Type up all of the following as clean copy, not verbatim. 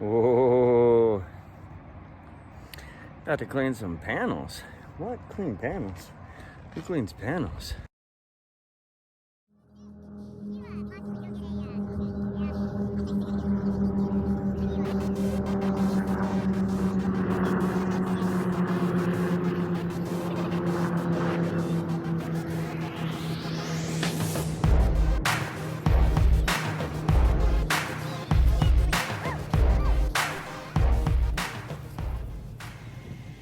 Whoa. Got to clean some panels. What? Clean panels? Who cleans panels?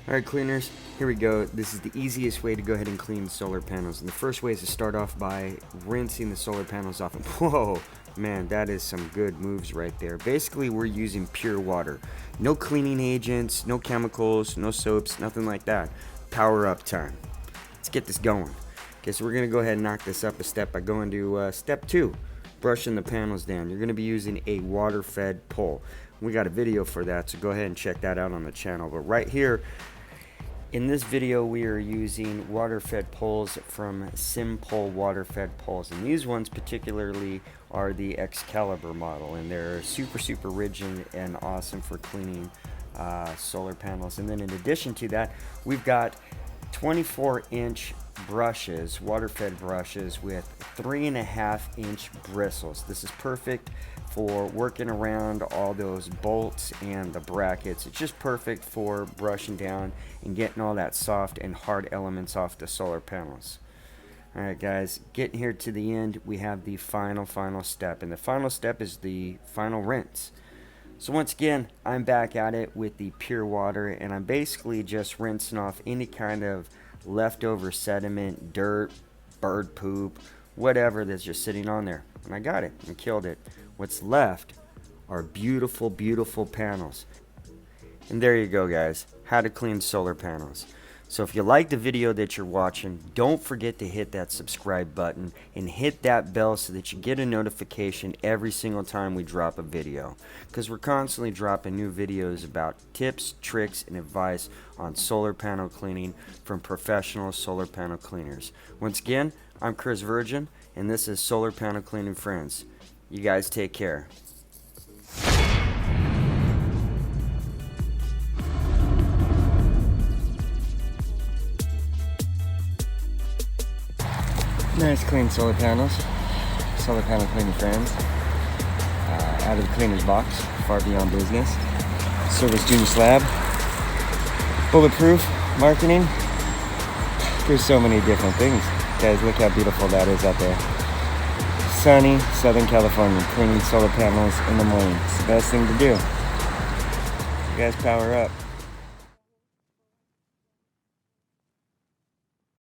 Alright cleaners, here we go. This is the easiest way to go ahead and clean solar panels. And the first way is to start off by rinsing the solar panels off. And whoa, man, that is some good moves right there. Basically, we're using pure water. No cleaning agents, no chemicals, no soaps, nothing like that. Power up time. Let's get this going. Okay, so we're going to go ahead and knock this up a step by going to step 2. Brushing the panels down. You're going to be using a water-fed pole. We got a video for that, so go ahead and check that out on the channel. But right here, in this video, we are using water-fed poles from Simpole water-fed poles, and these ones particularly are the Excalibur model, and they're super rigid and awesome for cleaning solar panels. And then in addition to that, we've got 24-inch brushes, water-fed brushes with 3.5-inch bristles. This is perfect for working around all those bolts and the brackets. It's just perfect for brushing down and getting all that soft and hard elements off the solar panels. Alright guys, getting here to the end, we have the final step, and the final step is the final rinse. So once again, I'm back at it with the pure water, and I'm basically just rinsing off any kind of leftover sediment, dirt, bird poop, whatever that's just sitting on there. And I got it and killed it. What's left are beautiful panels. And there you go guys, how to clean solar panels. So if you like the video that you're watching, don't forget to hit that subscribe button and hit that bell so that you get a notification every single time we drop a video. Because we're constantly dropping new videos about tips, tricks, and advice on solar panel cleaning from professional solar panel cleaners. Once again, I'm Chris Virgin, and this is Solar Panel Cleaning Friends. You guys take care. Nice clean solar panels. Solar Panel Cleaning Friends. Out of the cleaner's box, far beyond business. Service Junior Slab. Bulletproof marketing. There's so many different things. Guys, look how beautiful that is out there. Sunny Southern California, cleaning solar panels in the morning. It's the best thing to do. You guys power up.